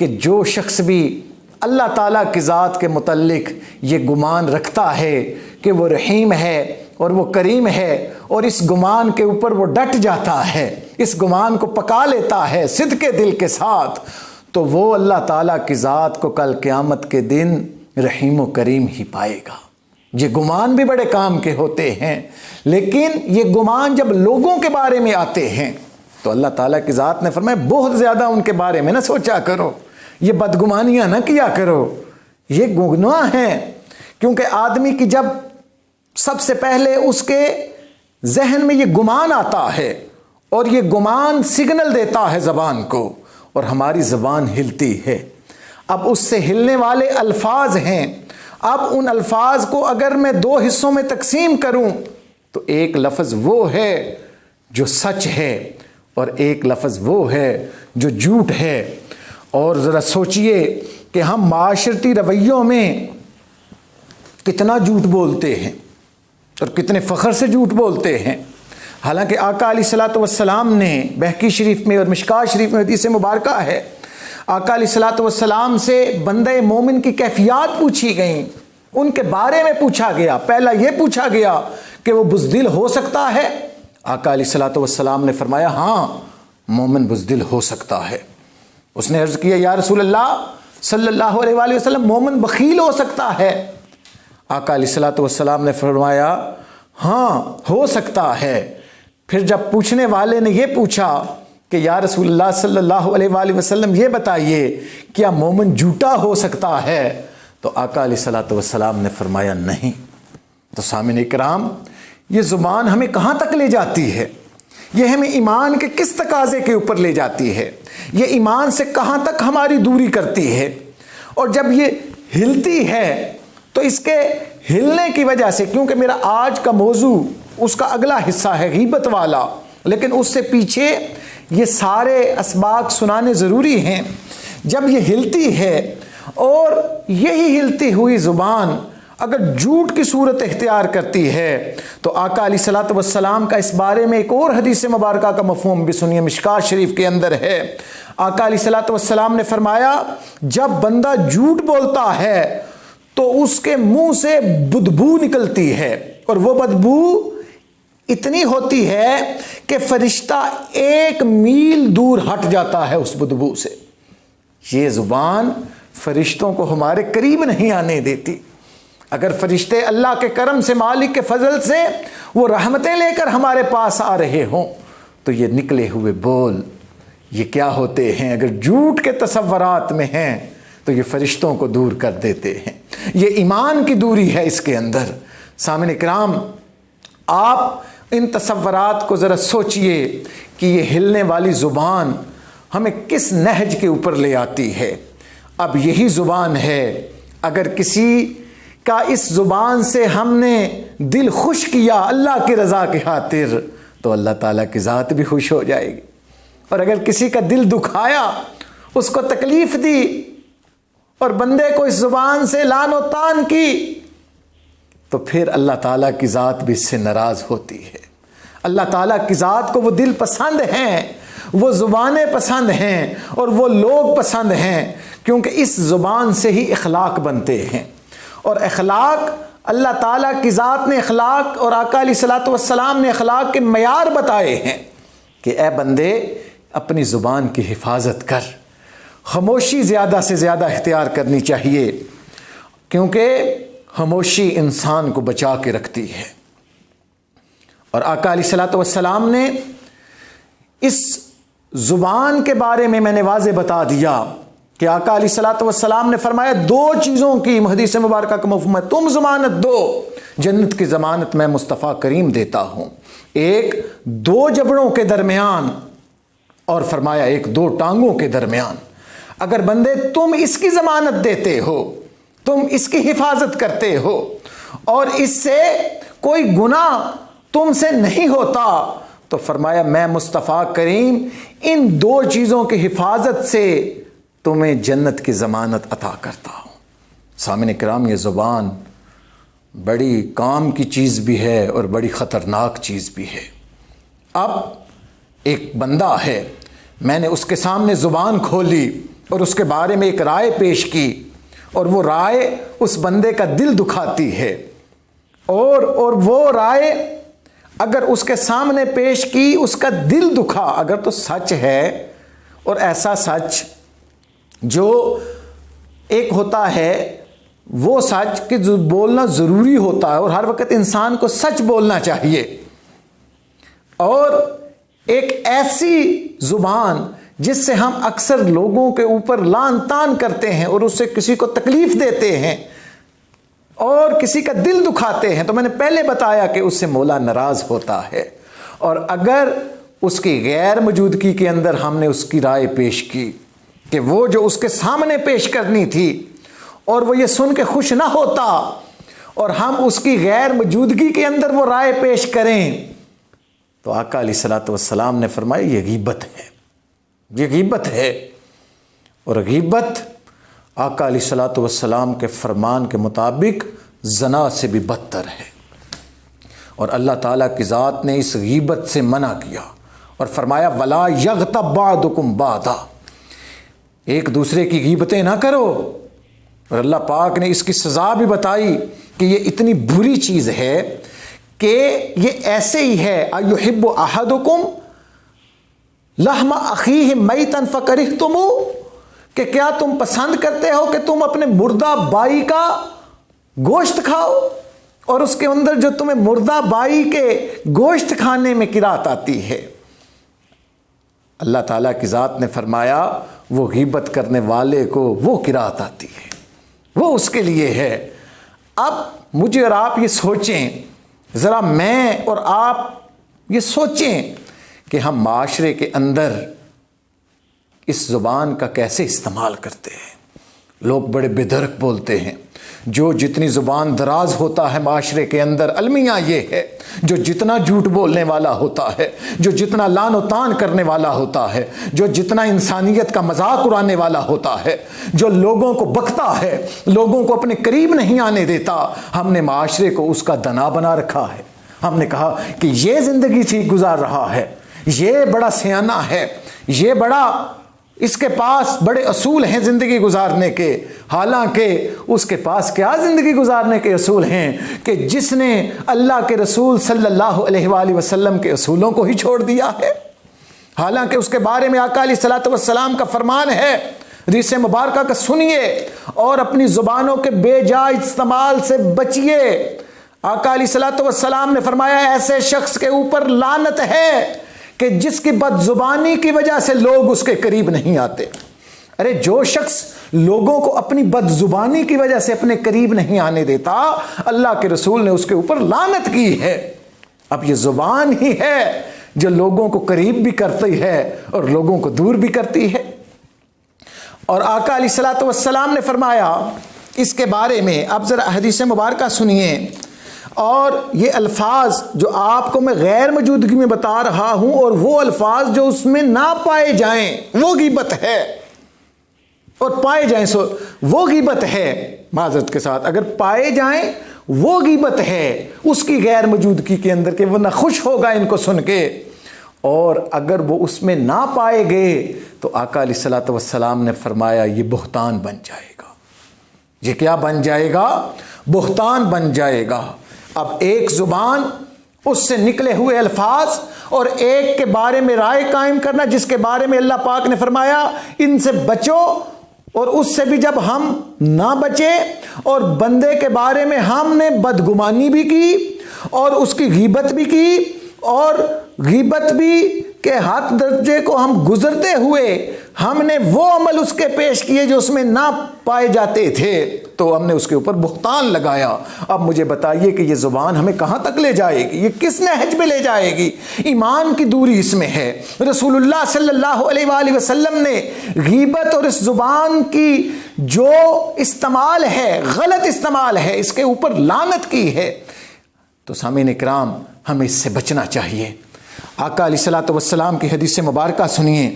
کہ جو شخص بھی اللہ تعالیٰ کی ذات کے متعلق یہ گمان رکھتا ہے کہ وہ رحیم ہے اور وہ کریم ہے، اور اس گمان کے اوپر وہ ڈٹ جاتا ہے، اس گمان کو پکا لیتا ہے صدق دل کے ساتھ، تو وہ اللہ تعالیٰ کی ذات کو کل قیامت کے دن رحیم و کریم ہی پائے گا۔ یہ گمان بھی بڑے کام کے ہوتے ہیں، لیکن یہ گمان جب لوگوں کے بارے میں آتے ہیں تو اللہ تعالیٰ کی ذات نے فرمایا بہت زیادہ ان کے بارے میں نہ سوچا کرو، یہ بدگمانیاں نہ کیا کرو، یہ گناہ ہیں۔ کیونکہ آدمی کی جب سب سے پہلے اس کے ذہن میں یہ گمان آتا ہے، اور یہ گمان سگنل دیتا ہے زبان کو، اور ہماری زبان ہلتی ہے۔ اب اس سے ہلنے والے الفاظ ہیں، اب ان الفاظ کو اگر میں دو حصوں میں تقسیم کروں تو ایک لفظ وہ ہے جو سچ ہے، اور ایک لفظ وہ ہے جو جھوٹ ہے۔ اور ذرا سوچئے کہ ہم معاشرتی رویوں میں کتنا جھوٹ بولتے ہیں اور کتنے فخر سے جھوٹ بولتے ہیں۔ حالانکہ آقا علیہ الصلوۃ والسلام نے بہقی شریف میں اور مشکات شریف میں حدیث مبارکہ ہے، آقا علیہ الصلوۃ والسلام سے بندہ مومن کی کیفیات پوچھی گئیں، ان کے بارے میں پوچھا گیا۔ پہلا یہ پوچھا گیا کہ وہ بزدل ہو سکتا ہے؟ آقا علیہ الصلوۃ والسلام نے فرمایا ہاں، مومن بزدل ہو سکتا ہے۔ اس نے عرض کیا یا رسول اللہ صلی اللہ علیہ وآلہ وسلم، مومن بخیل ہو سکتا ہے؟ آقا علیہ الصلوۃ والسلام نے فرمایا ہاں ہو سکتا ہے۔ پھر جب پوچھنے والے نے یہ پوچھا کہ یا رسول اللہ صلی اللہ علیہ وآلہ وسلم یہ بتائیے کیا مومن جھوٹا ہو سکتا ہے؟ تو آقا علیہ الصلوۃ والسلام نے فرمایا نہیں۔ تو سامعین کرام، یہ زبان ہمیں کہاں تک لے جاتی ہے؟ یہ ہمیں ایمان کے کس تقاضے کے اوپر لے جاتی ہے؟ یہ ایمان سے کہاں تک ہماری دوری کرتی ہے؟ اور جب یہ ہلتی ہے تو اس کے ہلنے کی وجہ سے، کیونکہ میرا آج کا موضوع اس کا اگلا حصہ ہے غیبت والا، لیکن اس سے پیچھے یہ سارے اسباق سنانے ضروری ہیں۔ جب یہ ہلتی ہے اور یہی ہلتی ہوئی زبان اگر جھوٹ کی صورت اختیار کرتی ہے تو آقا علیہ الصلوۃ والسلام کا اس بارے میں ایک اور حدیث مبارکہ کا مفہوم بھی سنیے، مشکات شریف کے اندر ہے۔ آقا علیہ الصلوۃ والسلام نے فرمایا جب بندہ جھوٹ بولتا ہے تو اس کے منہ سے بدبو نکلتی ہے، اور وہ بدبو اتنی ہوتی ہے کہ فرشتہ 1 میل دور ہٹ جاتا ہے اس بدبو سے۔ یہ زبان فرشتوں کو ہمارے قریب نہیں آنے دیتی۔ اگر فرشتے اللہ کے کرم سے، مالک کے فضل سے وہ رحمتیں لے کر ہمارے پاس آ رہے ہوں تو یہ نکلے ہوئے بول یہ کیا ہوتے ہیں؟ اگر جھوٹ کے تصورات میں ہیں تو یہ فرشتوں کو دور کر دیتے ہیں۔ یہ ایمان کی دوری ہے اس کے اندر۔ سامعین کرام، آپ ان تصورات کو ذرا سوچئے کہ یہ ہلنے والی زبان ہمیں کس نہج کے اوپر لے آتی ہے۔ اب یہی زبان ہے، اگر کسی کا اس زبان سے ہم نے دل خوش کیا اللہ کی رضا کی خاطر تو اللہ تعالیٰ کی ذات بھی خوش ہو جائے گی، اور اگر کسی کا دل دکھایا، اس کو تکلیف دی اور بندے کو اس زبان سے لعن و طعن کی تو پھر اللہ تعالیٰ کی ذات بھی اس سے ناراض ہوتی ہے۔ اللہ تعالیٰ کی ذات کو وہ دل پسند ہیں، وہ زبانیں پسند ہیں، اور وہ لوگ پسند ہیں، کیونکہ اس زبان سے ہی اخلاق بنتے ہیں۔ اور اخلاق، اللہ تعالیٰ کی ذات نے اخلاق اور آقا علیہ الصلوۃ والسلام نے اخلاق کے معیار بتائے ہیں کہ اے بندے اپنی زبان کی حفاظت کر، خاموشی زیادہ سے زیادہ اختیار کرنی چاہیے، کیونکہ خاموشی انسان کو بچا کے رکھتی ہے۔ اور آقا علیہ الصلوۃ والسلام نے اس زبان کے بارے میں نے واضح بتا دیا کہ آقا علیہ الصلوۃ والسلام نے فرمایا 2 چیزوں کی حدیث مبارکہ کا مفہوم ہے، تم ضمانت دو، جنت کی ضمانت میں مصطفیٰ کریم دیتا ہوں، ایک 2 جبڑوں کے درمیان، اور فرمایا ایک 2 ٹانگوں کے درمیان۔ اگر بندے تم اس کی ضمانت دیتے ہو، تم اس کی حفاظت کرتے ہو، اور اس سے کوئی گناہ تم سے نہیں ہوتا، تو فرمایا میں مصطفیٰ کریم ان 2 چیزوں کی حفاظت سے تمہیں جنت کی ضمانت عطا کرتا ہوں۔ سامعین کرام، یہ زبان بڑی کام کی چیز بھی ہے اور بڑی خطرناک چیز بھی ہے۔ اب ایک بندہ ہے، میں نے اس کے سامنے زبان کھولی اور اس کے بارے میں ایک رائے پیش کی اور وہ رائے اس بندے کا دل دکھاتی ہے، اور وہ رائے اگر اس کے سامنے پیش کی اس کا دل دکھا، اگر تو سچ ہے، اور ایسا سچ جو ایک ہوتا ہے وہ سچ کہ جو بولنا ضروری ہوتا ہے اور ہر وقت انسان کو سچ بولنا چاہیے، اور ایک ایسی زبان جس سے ہم اکثر لوگوں کے اوپر لعن طعن کرتے ہیں اور اس سے کسی کو تکلیف دیتے ہیں اور کسی کا دل دکھاتے ہیں، تو میں نے پہلے بتایا کہ اس سے مولا ناراض ہوتا ہے۔ اور اگر اس کی غیر موجودگی کے اندر ہم نے اس کی رائے پیش کی کہ وہ جو اس کے سامنے پیش کرنی تھی اور وہ یہ سن کے خوش نہ ہوتا، اور ہم اس کی غیر موجودگی کے اندر وہ رائے پیش کریں، تو آقا علیہ الصلوۃ والسلام نے فرمایا یہ غیبت ہے، یہ غیبت ہے۔ اور غیبت آقا علیہ الصلوۃ والسلام کے فرمان کے مطابق زنا سے بھی بدتر ہے، اور اللہ تعالیٰ کی ذات نے اس غیبت سے منع کیا اور فرمایا وَلَا يَغْتَبْ بَعْضُكُمْ بَعْضًا، ایک دوسرے کی غیبتیں نہ کرو۔ اور اللہ پاک نے اس کی سزا بھی بتائی کہ یہ اتنی بری چیز ہے کہ یہ ایسے ہی ہے أَيُحِبُّ أَحَدُكُمْ لَحْمَ أَخِيهِ مَيْتًا فَكَرِهْتُمُوهُ، کہ کیا تم پسند کرتے ہو کہ تم اپنے مردہ بھائی کا گوشت کھاؤ، اور اس کے اندر جو تمہیں مردہ بھائی کے گوشت کھانے میں قرات آتی ہے۔ اللہ تعالیٰ کی ذات نے فرمایا وہ غیبت کرنے والے کو وہ قرات آتی ہے، وہ اس کے لیے ہے۔ اب مجھے اور آپ یہ سوچیں، ذرا میں اور آپ یہ سوچیں کہ ہم معاشرے کے اندر اس زبان کا کیسے استعمال کرتے ہیں۔ لوگ بڑے بے دھڑک بولتے ہیں، جو جتنی زبان دراز ہوتا ہے معاشرے کے اندر، المیہ یہ ہے جو جتنا جھوٹ بولنے والا ہوتا ہے، جو جتنا لعن و طعن کرنے والا ہوتا ہے، جو جتنا انسانیت کا مذاق اڑانے والا ہوتا ہے، جو لوگوں کو بکتا ہے، لوگوں کو اپنے قریب نہیں آنے دیتا، ہم نے معاشرے کو اس کا دنا بنا رکھا ہے۔ ہم نے کہا کہ یہ زندگی ٹھیک گزار رہا ہے، یہ بڑا سیانہ ہے، یہ بڑا، اس کے پاس بڑے اصول ہیں زندگی گزارنے کے، حالانکہ اس کے پاس کیا زندگی گزارنے کے اصول ہیں کہ جس نے اللہ کے رسول صلی اللہ علیہ وآلہ وسلم کے اصولوں کو ہی چھوڑ دیا ہے۔ حالانکہ اس کے بارے میں آقا علیہ الصلوۃ والسلام کا فرمان ہے، حدیث مبارکہ کا سنیے اور اپنی زبانوں کے بے جا استعمال سے بچیے۔ آقا علیہ الصلوۃ والسلام نے فرمایا ایسے شخص کے اوپر لعنت ہے کہ جس کی بد زبانی کی وجہ سے لوگ اس کے قریب نہیں آتے۔ ارے جو شخص لوگوں کو اپنی بد زبانی کی وجہ سے اپنے قریب نہیں آنے دیتا، اللہ کے رسول نے اس کے اوپر لعنت کی ہے۔ اب یہ زبان ہی ہے جو لوگوں کو قریب بھی کرتی ہے اور لوگوں کو دور بھی کرتی ہے۔ اور آقا علیہ الصلوۃ والسلام نے فرمایا اس کے بارے میں، اب ذرا حدیث مبارکہ سنیے، اور یہ الفاظ جو آپ کو میں غیر موجودگی میں بتا رہا ہوں اور وہ الفاظ جو اس میں نہ پائے جائیں وہ غیبت ہے، اور پائے جائیں سو وہ غیبت ہے، معذرت کے ساتھ اگر پائے جائیں وہ غیبت ہے اس کی غیر موجودگی کے اندر، کہ وہ نہ خوش ہوگا ان کو سن کے، اور اگر وہ اس میں نہ پائے گئے تو آقا علیہ الصلوۃ والسلام نے فرمایا یہ بہتان بن جائے گا۔ یہ کیا بن جائے گا؟ بہتان بن جائے گا۔ اب ایک زبان، اس سے نکلے ہوئے الفاظ، اور ایک کے بارے میں رائے قائم کرنا جس کے بارے میں اللہ پاک نے فرمایا ان سے بچو، اور اس سے بھی جب ہم نہ بچے اور بندے کے بارے میں ہم نے بدگمانی بھی کی اور اس کی غیبت بھی کی، اور غیبت بھی کہ حد درجے کو ہم گزرتے ہوئے ہم نے وہ عمل اس کے پیش کیے جو اس میں نہ پائے جاتے تھے، تو ہم نے اس کے اوپر بہتان لگایا۔ اب مجھے بتائیے کہ یہ زبان ہمیں کہاں تک لے جائے گی؟ یہ کس نہج پہ لے جائے گی؟ ایمان کی دوری اس میں ہے۔ رسول اللہ صلی اللہ علیہ وآلہ وسلم نے غیبت اور اس زبان کی جو استعمال ہے، غلط استعمال ہے، اس کے اوپر لعنت کی ہے۔ تو سامعین اکرام، ہمیں اس سے بچنا چاہیے۔ آقا علیہ الصلوۃ والسلام کی حدیث مبارکہ سنیے،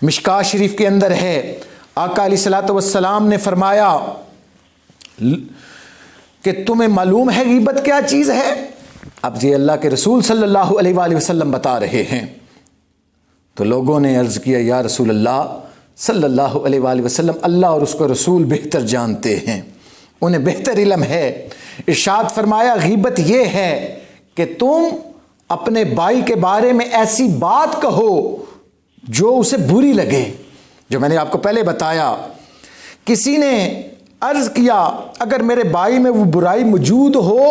مشکاہ شریف کے اندر ہے، آقا علیہ الصلوۃ والسلام نے فرمایا کہ تمہیں معلوم ہے غیبت کیا چیز ہے؟ اب یہ اللہ کے رسول صلی اللہ علیہ وآلہ وسلم بتا رہے ہیں۔ تو لوگوں نے عرض کیا یا رسول اللہ صلی اللہ علیہ وآلہ وسلم اللہ اور اس کو رسول بہتر جانتے ہیں، انہیں بہتر علم ہے۔ ارشاد فرمایا غیبت یہ ہے کہ تم اپنے بھائی کے بارے میں ایسی بات کہو جو اسے بری لگے۔ جو میں نے آپ کو پہلے بتایا، کسی نے عرض کیا اگر میرے بھائی میں وہ برائی موجود ہو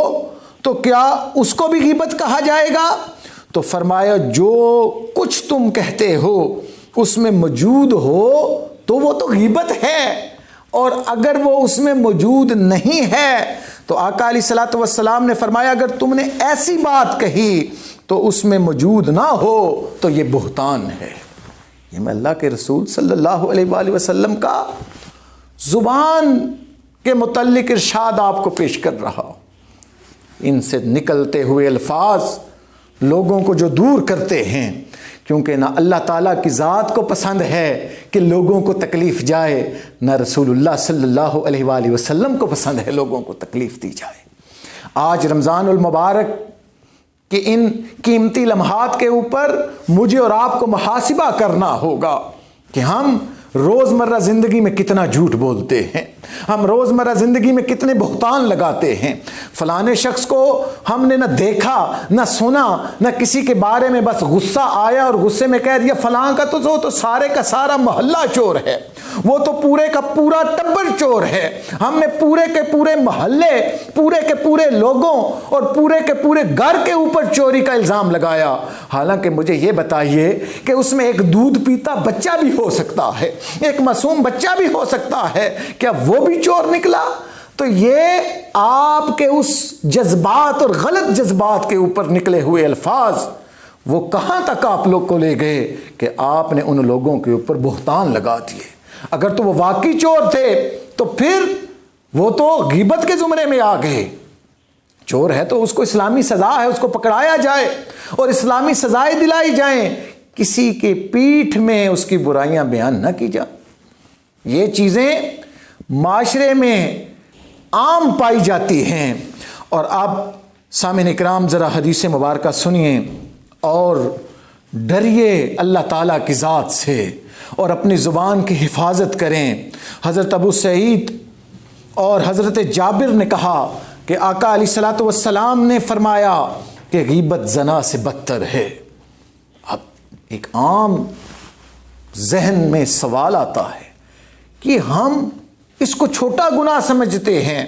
تو کیا اس کو بھی غیبت کہا جائے گا؟ تو فرمایا جو کچھ تم کہتے ہو اس میں موجود ہو تو وہ تو غیبت ہے، اور اگر وہ اس میں موجود نہیں ہے تو آقا علیہ الصلوۃ والسلام نے فرمایا اگر تم نے ایسی بات کہی تو اس میں موجود نہ ہو تو یہ بہتان ہے۔ یہ میں اللہ کے رسول صلی اللہ علیہ وآلہ وسلم کا زبان کے متعلق ارشاد آپ کو پیش کر رہا ہوں۔ ان سے نکلتے ہوئے الفاظ لوگوں کو جو دور کرتے ہیں، کیونکہ نہ اللہ تعالیٰ کی ذات کو پسند ہے کہ لوگوں کو تکلیف جائے، نہ رسول اللہ صلی اللہ علیہ وآلہ وسلم کو پسند ہے لوگوں کو تکلیف دی جائے۔ آج رمضان المبارک کہ ان قیمتی لمحات کے اوپر مجھے اور آپ کو محاسبہ کرنا ہوگا کہ ہم روزمرہ زندگی میں کتنا جھوٹ بولتے ہیں، ہم روزمرہ زندگی میں کتنے بہتان لگاتے ہیں۔ فلانے شخص کو ہم نے نہ دیکھا نہ سنا، نہ کسی کے بارے میں بس غصہ آیا اور غصے میں کہہ دیا فلاں کا تو سارے کا سارا محلہ چور ہے، وہ تو پورے کا پورا ٹبر چور ہے۔ ہم نے پورے کے پورے محلے، پورے کے پورے لوگوں اور پورے کے پورے گھر کے اوپر چوری کا الزام لگایا۔ حالانکہ مجھے یہ بتائیے کہ اس میں ایک دودھ پیتا بچہ بھی ہو سکتا ہے، ایک معصوم بچہ بھی ہو سکتا ہے، کیا وہ بھی چور نکلا؟ تو یہ آپ کے اس جذبات اور غلط جذبات کے اوپر نکلے ہوئے الفاظ وہ کہاں تک آپ لوگ کو لے گئے کہ آپ نے ان لوگوں کے اوپر بہتان لگا دیے۔ اگر تو وہ واقعی چور تھے تو پھر وہ تو غیبت کے زمرے میں آ گئے۔ چور ہے تو اس کو اسلامی سزا ہے، اس کو پکڑایا جائے اور اسلامی سزائیں دلائی جائیں، کسی کے پیٹھ میں اس کی برائیاں بیان نہ کی جائیں۔ یہ چیزیں معاشرے میں عام پائی جاتی ہیں۔ اور آپ سامعین اکرام ذرا حدیث مبارکہ سنیے اور ڈریے اللہ تعالیٰ کی ذات سے اور اپنی زبان کی حفاظت کریں۔ حضرت ابو سعید اور حضرت جابر نے کہا کہ آقا علیہ الصلوۃ والسلام نے فرمایا کہ غیبت زنا سے بدتر ہے۔ اب ایک عام ذہن میں سوال آتا ہے کہ ہم اس کو چھوٹا گناہ سمجھتے ہیں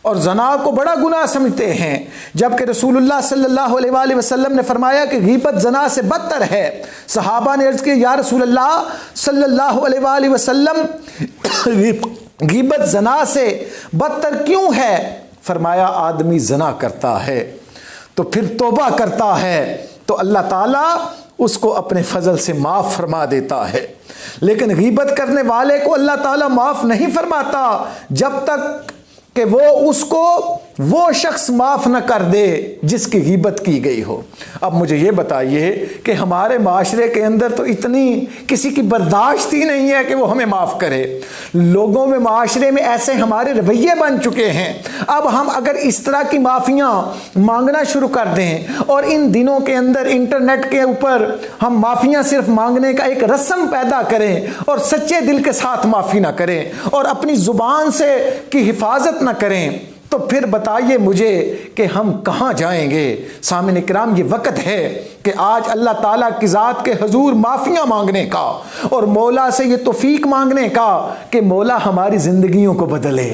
اور زنا کو بڑا گناہ سمجھتے ہیں، جبکہ رسول اللہ صلی اللہ علیہ وآلہ وسلم نے فرمایا کہ غیبت زنا سے بدتر ہے۔ صحابہ نے عرض کی یا رسول اللہ صلی اللہ علیہ وآلہ وسلم غیبت زنا سے بدتر کیوں ہے؟ فرمایا آدمی زنا کرتا ہے تو پھر توبہ کرتا ہے تو اللہ تعالیٰ اس کو اپنے فضل سے معاف فرما دیتا ہے، لیکن غیبت کرنے والے کو اللہ تعالیٰ معاف نہیں فرماتا جب تک کہ وہ اس کو وہ شخص معاف نہ کر دے جس کی غیبت کی گئی ہو۔ اب مجھے یہ بتائیے کہ ہمارے معاشرے کے اندر تو اتنی کسی کی برداشت ہی نہیں ہے کہ وہ ہمیں معاف کرے۔ لوگوں میں معاشرے میں ایسے ہمارے رویے بن چکے ہیں، اب ہم اگر اس طرح کی معافیاں مانگنا شروع کر دیں اور ان دنوں کے اندر انٹرنیٹ کے اوپر ہم معافیاں صرف مانگنے کا ایک رسم پیدا کریں اور سچے دل کے ساتھ معافی نہ کریں اور اپنی زبان سے کی حفاظت نہ کریں، تو پھر بتائیے مجھے کہ ہم کہاں جائیں گے؟ سامعین اکرام یہ وقت ہے کہ آج اللہ تعالیٰ کی ذات کے حضور معافیاں مانگنے کا اور مولا سے یہ توفیق مانگنے کا کہ مولا ہماری زندگیوں کو بدلے،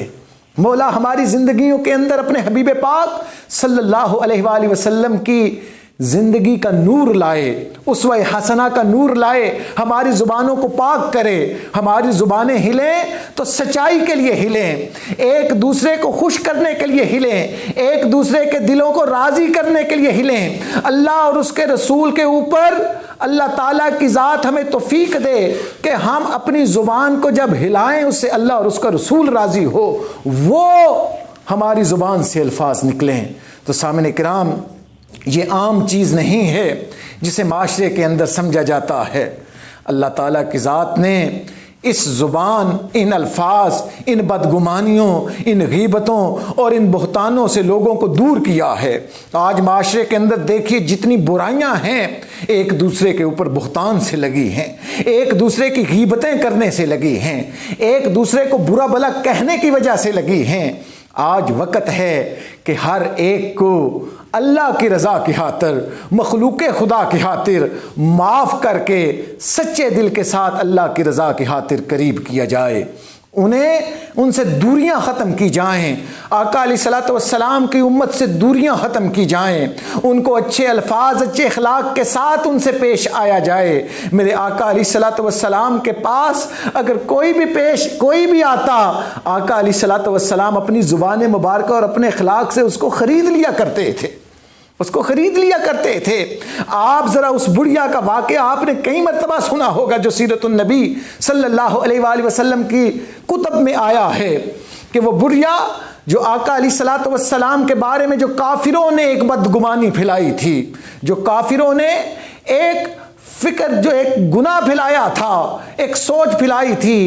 مولا ہماری زندگیوں کے اندر اپنے حبیب پاک صلی اللہ علیہ وآلہ وسلم کی زندگی کا نور لائے، اسوہ حسنہ کا نور لائے، ہماری زبانوں کو پاک کرے، ہماری زبانیں ہلیں تو سچائی کے لیے ہلیں، ایک دوسرے کو خوش کرنے کے لیے ہلیں، ایک دوسرے کے دلوں کو راضی کرنے کے لیے ہلیں۔ اللہ اور اس کے رسول کے اوپر اللہ تعالیٰ کی ذات ہمیں توفیق دے کہ ہم اپنی زبان کو جب ہلائیں اس سے اللہ اور اس کا رسول راضی ہو، وہ ہماری زبان سے الفاظ نکلیں۔ تو سامعین کرام یہ عام چیز نہیں ہے جسے معاشرے کے اندر سمجھا جاتا ہے۔ اللہ تعالیٰ کی ذات نے اس زبان، ان الفاظ، ان بدگمانیوں، ان غیبتوں اور ان بہتانوں سے لوگوں کو دور کیا ہے۔ آج معاشرے کے اندر دیکھیے جتنی برائیاں ہیں ایک دوسرے کے اوپر بہتان سے لگی ہیں، ایک دوسرے کی غیبتیں کرنے سے لگی ہیں، ایک دوسرے کو برا بھلا کہنے کی وجہ سے لگی ہیں۔ آج وقت ہے کہ ہر ایک کو اللہ کی رضا کی خاطر، مخلوق خدا کی خاطر معاف کر کے سچے دل کے ساتھ اللہ کی رضا کی خاطر قریب کیا جائے، ان سے دوریاں ختم کی جائیں، آقا علیہ الصلوۃ والسلام کی امت سے دوریاں ختم کی جائیں، ان کو اچھے الفاظ، اچھے اخلاق کے ساتھ ان سے پیش آیا جائے۔ میرے آقا علیہ الصلوۃ والسلام کے پاس اگر کوئی بھی آتا، آقا علیہ الصلوۃ والسلام اپنی زبان مبارکہ اور اپنے اخلاق سے اس کو خرید لیا کرتے تھے، اس کو خرید لیا کرتے تھے۔ آپ ذرا اس بڑھیا کا واقعہ آپ نے کئی مرتبہ سنا ہوگا جو سیرت النبی صلی اللہ علیہ وآلہ وسلم کی کتب میں آیا ہے، کہ وہ بڑھیا جو آقا علیہ الصلوۃ والسلام کے بارے میں جو کافروں نے ایک بدگمانی پھیلائی تھی، جو کافروں نے ایک فکر، جو ایک گناہ پھیلایا تھا، ایک سوچ پھیلائی تھی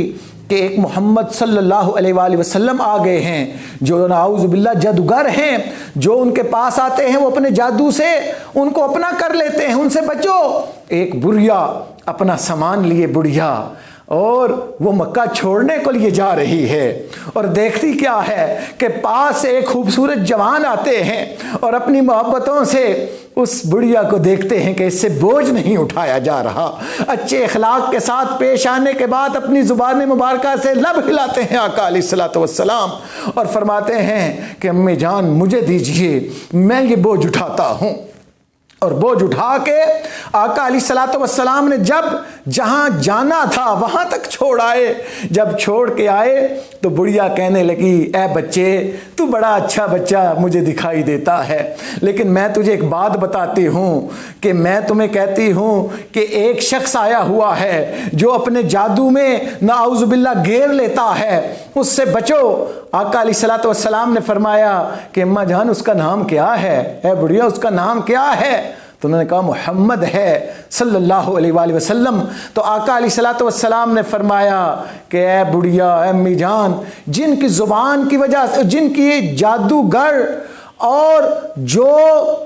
کہ ایک محمد صلی اللہ علیہ وآلہ وسلم آ گئے ہیں جو نعوذ باللہ جادوگر ہیں، جو ان کے پاس آتے ہیں وہ اپنے جادو سے ان کو اپنا کر لیتے ہیں، ان سے بچو۔ ایک بڑھیا اپنا سامان لیے بڑھیا اور وہ مکہ چھوڑنے کو لیے جا رہی ہے، اور دیکھتی کیا ہے کہ پاس سے ایک خوبصورت جوان آتے ہیں اور اپنی محبتوں سے اس بڑھیا کو دیکھتے ہیں کہ اس سے بوجھ نہیں اٹھایا جا رہا۔ اچھے اخلاق کے ساتھ پیش آنے کے بعد اپنی زبان مبارکہ سے لب ہلاتے ہیں آقا علیہ الصلوۃ والسلام اور فرماتے ہیں کہ امی جان مجھے دیجئے، میں یہ بوجھ اٹھاتا ہوں۔ اور بوجھ اٹھا کے آقا علیہ الصلوۃ والسلام نے جب جہاں جانا تھا وہاں تک چھوڑ آئے۔ جب چھوڑ کے آئے تو بڑھیا کہنے لگی، اے بچے تو بڑا اچھا بچہ مجھے دکھائی دیتا ہے، لیکن میں تجھے ایک بات بتاتی ہوں کہ میں تمہیں کہتی ہوں کہ ایک شخص آیا ہوا ہے جو اپنے جادو میں نعوذ باللہ گھیر لیتا ہے، اس سے بچو۔ آقا علیہ الصلوۃ والسلام نے فرمایا کہ اماں جان اس کا نام کیا ہے؟ اے بڑھیا اس کا نام کیا ہے؟ تو انہوں نے کہا محمد ہے صلی اللہ علیہ وآلہ وسلم۔ تو آقا علیہ الصلوۃ والسلام نے فرمایا کہ اے بڑھیا، اے امی جان، جن کی زبان کی وجہ سے، جن کی جادوگر اور جو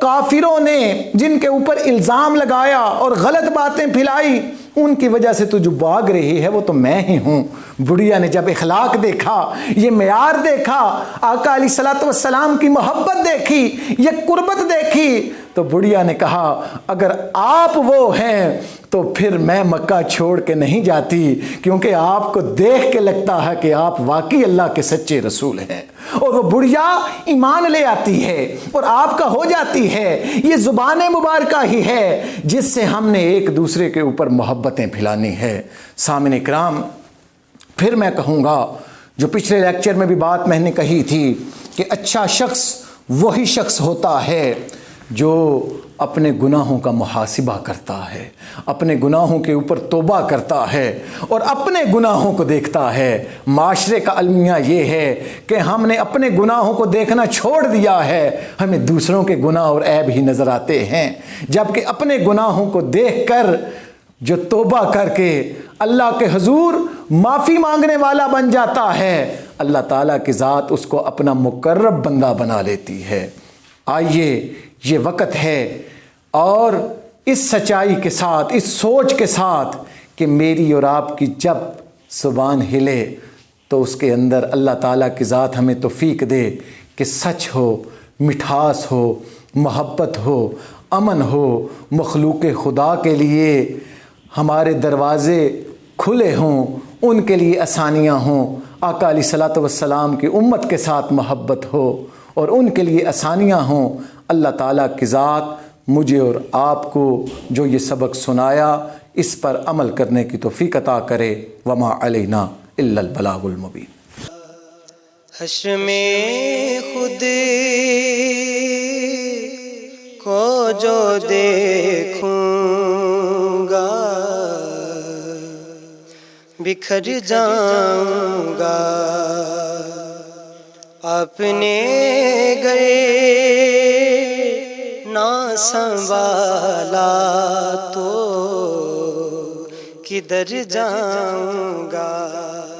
کافروں نے جن کے اوپر الزام لگایا اور غلط باتیں پھیلائی، ان کی وجہ سے تو جو بھاگ رہی ہے وہ تو میں ہی ہوں۔ بڑھیا نے جب اخلاق دیکھا، یہ معیار دیکھا، آقا علیہ الصلوۃ والسلام کی محبت دیکھی، یہ قربت دیکھی، تو بڑھیا نے کہا اگر آپ وہ ہیں تو پھر میں مکہ چھوڑ کے نہیں جاتی، کیونکہ آپ کو دیکھ کے لگتا ہے کہ آپ واقعی اللہ کے سچے رسول ہیں۔ اور وہ بڑھیا ایمان لے آتی ہے اور آپ کا ہو جاتی ہے۔ یہ زبان مبارکہ ہی ہے جس سے ہم نے ایک دوسرے کے اوپر محبتیں پھیلانی ہے۔ سامعین کرام، پھر میں کہوں گا جو پچھلے لیکچر میں بھی بات میں نے کہی تھی کہ اچھا شخص وہی شخص ہوتا ہے جو اپنے گناہوں کا محاسبہ کرتا ہے، اپنے گناہوں کے اوپر توبہ کرتا ہے اور اپنے گناہوں کو دیکھتا ہے۔ معاشرے کا المیہ یہ ہے کہ ہم نے اپنے گناہوں کو دیکھنا چھوڑ دیا ہے، ہمیں دوسروں کے گناہ اور عیب ہی نظر آتے ہیں، جبکہ اپنے گناہوں کو دیکھ کر جو توبہ کر کے اللہ کے حضور معافی مانگنے والا بن جاتا ہے، اللہ تعالیٰ کی ذات اس کو اپنا مقرب بندہ بنا لیتی ہے۔ آئیے یہ وقت ہے، اور اس سچائی کے ساتھ، اس سوچ کے ساتھ کہ میری اور آپ کی جب زبان ہلے تو اس کے اندر اللہ تعالیٰ کی ذات ہمیں توفیق دے کہ سچ ہو، مٹھاس ہو، محبت ہو، امن ہو، مخلوق خدا کے لیے ہمارے دروازے کھلے ہوں، ان کے لیے آسانیاں ہوں، آقا علیہ الصلوۃ والسلام کی امت کے ساتھ محبت ہو اور ان کے لیے آسانیاں ہوں۔ اللہ تعالیٰ کی ذات مجھے اور آپ کو جو یہ سبق سنایا اس پر عمل کرنے کی توفیق عطا کرے۔ وما علینا الا البلاغ المبین۔ حشر میں خود کو جو دیکھوں گا بکھر جاؤں گا، اپنے گئے نہ سنبھالا تو کدھر جاؤں گا